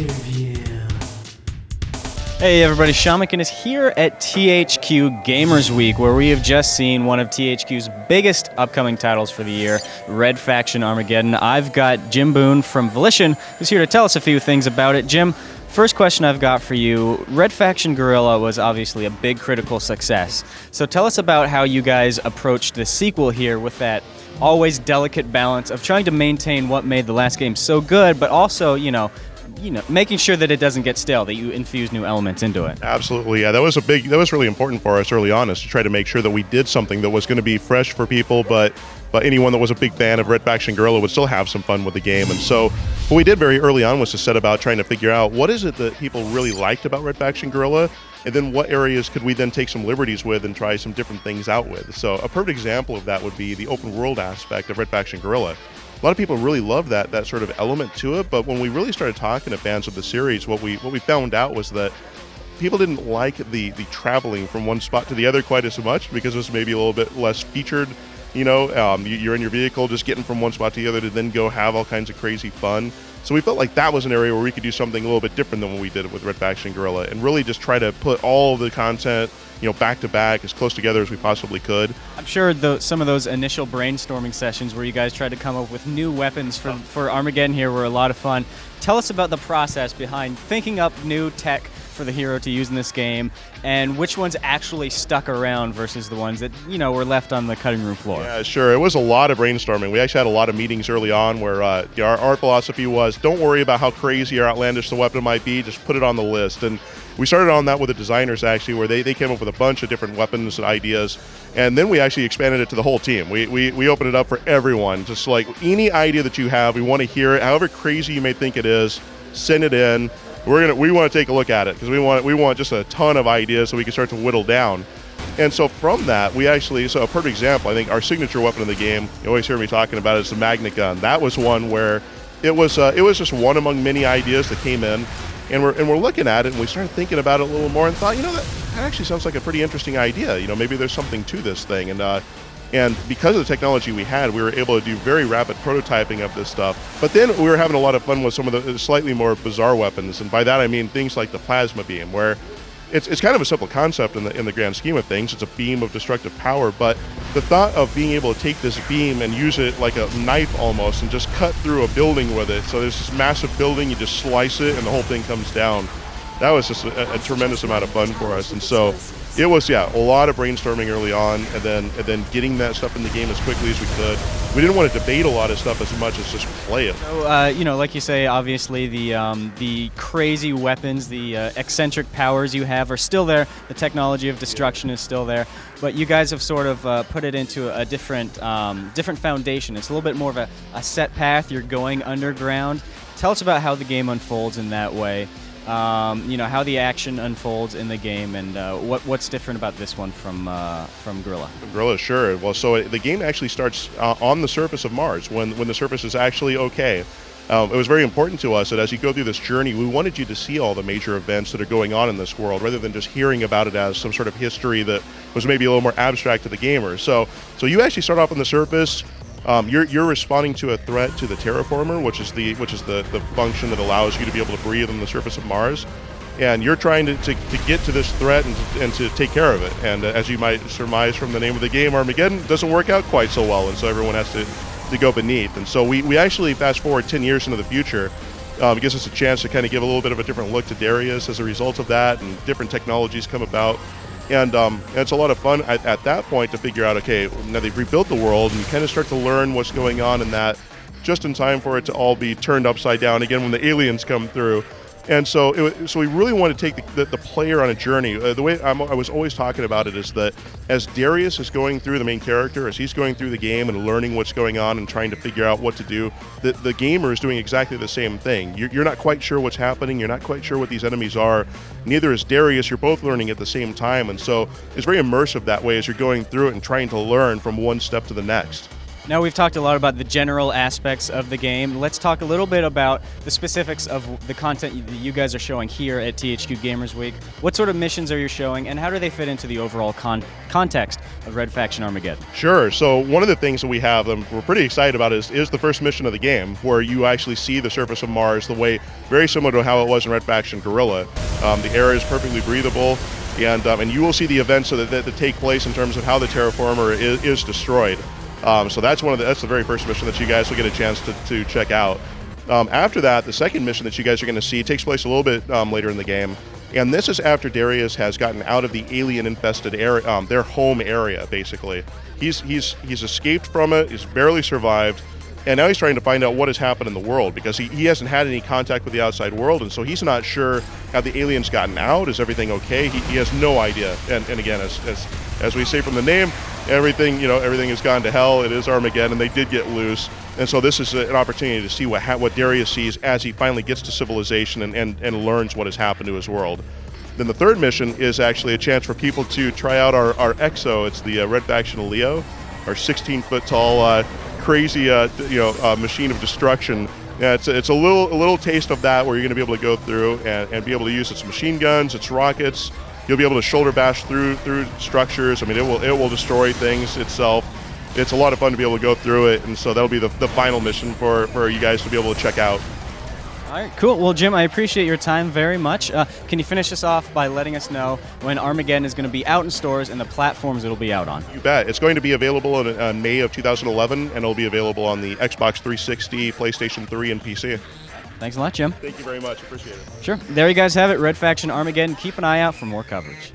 Interview. Hey everybody, Shamakin is here at THQ Gamers Week, where we have just seen one of THQ's biggest upcoming titles for the year, Red Faction Armageddon. I've got Jim Boone from Volition, who's here to tell us a few things about it. Jim, first question I've got for you. Red Faction Guerrilla was obviously a big critical success. So tell us about how you guys approached the sequel here with that always delicate balance of trying to maintain what made the last game so good, but also, you know, making sure that it doesn't get stale, that you infuse new elements into it. Absolutely, yeah. That was really important for us early on, is to try to make sure that we did something that was going to be fresh for people, but anyone that was a big fan of Red Faction Guerrilla would still have some fun with the game. And so what we did very early on was to set about trying to figure out what is it that people really liked about Red Faction Guerrilla, and then what areas could we then take some liberties with and try some different things out with. So a perfect example of that would be the open world aspect of Red Faction Guerrilla. A lot of people really love that sort of element to it, but when we really started talking to fans of the series, what we found out was that people didn't like the traveling from one spot to the other quite as much, because it was maybe a little bit less featured. You know, you're in your vehicle just getting from one spot to the other to then go have all kinds of crazy fun. So we felt like that was an area where we could do something a little bit different than what we did with Red Faction Guerrilla, and really just try to put all the content, you know, back to back, as close together as we possibly could. I'm sure some of those initial brainstorming sessions where you guys tried to come up with new weapons for Armageddon here were a lot of fun. Tell us about the process behind thinking up new tech for the hero to use in this game, and which ones actually stuck around versus the ones that, you know, were left on the cutting room floor. Yeah, sure. It was a lot of brainstorming. We actually had a lot of meetings early on where our philosophy was, don't worry about how crazy or outlandish the weapon might be, just put it on the list. And we started on that with the designers, actually, where they came up with a bunch of different weapons and ideas, and then we actually expanded it to the whole team. We opened it up for everyone. Just like any idea that you have, we want to hear it. However crazy you may think it is, send it in. We want to take a look at it, because we want just a ton of ideas so we can start to whittle down. And so from that, so a perfect example, I think our signature weapon in the game, you always hear me talking about it, is the magnet gun. That was one where it was just one among many ideas that came in, and we're looking at it, and we started thinking about it a little more and thought, you know, that actually sounds like a pretty interesting idea. You know, maybe there's something to this thing. And because of the technology we had, we were able to do very rapid prototyping of this stuff. But then we were having a lot of fun with some of the slightly more bizarre weapons, and by that I mean things like the plasma beam, where it's kind of a simple concept in the grand scheme of things. It's a beam of destructive power, but the thought of being able to take this beam and use it like a knife almost and just cut through a building with it. So there's this massive building, you just slice it and the whole thing comes down. That was just a tremendous amount of fun for us. And so it was, a lot of brainstorming early on, and then getting that stuff in the game as quickly as we could. We didn't want to debate a lot of stuff as much as just play it. So, you know, like you say, obviously the crazy weapons, the eccentric powers you have are still there. The technology of destruction is still there, but you guys have sort of put it into a different foundation. It's a little bit more of a set path. You're going underground. Tell us about how the game unfolds in that way. You know, how the action unfolds in the game, and what's different about this one from Guerrilla? Guerrilla, sure. Well, so the game actually starts on the surface of Mars, when the surface is actually okay. It was very important to us that as you go through this journey, we wanted you to see all the major events that are going on in this world, rather than just hearing about it as some sort of history that was maybe a little more abstract to the gamer. So you actually start off on the surface. You're responding to a threat to the terraformer, which is the function that allows you to be able to breathe on the surface of Mars, and you're trying to get to this threat and to take care of it. And as you might surmise from the name of the game, Armageddon, doesn't work out quite so well, and so everyone has to go beneath. And so we actually fast forward 10 years into the future. It gives us a chance to kind of give a little bit of a different look to Darius as a result of that, and different technologies come about. And it's a lot of fun at that point to figure out, okay, now they've rebuilt the world, and you kind of start to learn what's going on in that, just in time for it to all be turned upside down again when the aliens come through. And so we really want to take the player on a journey. The way I was always talking about it is that as Darius is going through, the main character, as he's going through the game and learning what's going on and trying to figure out what to do, the gamer is doing exactly the same thing. You're not quite sure what's happening. You're not quite sure what these enemies are. Neither is Darius. You're both learning at the same time. And so it's very immersive that way as you're going through it and trying to learn from one step to the next. Now we've talked a lot about the general aspects of the game. Let's talk a little bit about the specifics of the content that you guys are showing here at THQ Gamers Week. What sort of missions are you showing, and how do they fit into the overall context of Red Faction Armageddon? Sure. So one of the things that we have we're pretty excited about is the first mission of the game, where you actually see the surface of Mars the way very similar to how it was in Red Faction Guerrilla. The air is perfectly breathable, and you will see the events that take place in terms of how the terraformer is destroyed. So that's the very first mission that you guys will get a chance to check out. After that, the second mission that you guys are going to see takes place a little bit later in the game, and this is after Darius has gotten out of the alien-infested area, their home area, basically. He's escaped from it. He's barely survived, and now he's trying to find out what has happened in the world, because he hasn't had any contact with the outside world, and so he's not sure, have the aliens gotten out? Is everything okay? He has no idea. And again, as we say from the name, everything has gone to hell. It is Armageddon, and they did get loose. And so this is an opportunity to see what Darius sees as he finally gets to civilization and learns what has happened to his world. Then the third mission is actually a chance for people to try out our EXO. It's the Red Faction Leo, our 16-foot tall, crazy machine of destruction. Yeah, it's a little taste of that, where you're going to be able to go through and be able to use its machine guns, its rockets. You'll be able to shoulder bash through structures. I mean, it will destroy things itself. It's a lot of fun to be able to go through it, and so that'll be the final mission for you guys to be able to check out. All right, cool. Well, Jim, I appreciate your time very much. Can you finish us off by letting us know when Armageddon is going to be out in stores and the platforms it'll be out on? You bet. It's going to be available in May of 2011, and it'll be available on the Xbox 360, PlayStation 3, and PC. Thanks a lot, Jim. Thank you very much. Appreciate it. Sure. There you guys have it, Red Faction Armageddon. Keep an eye out for more coverage.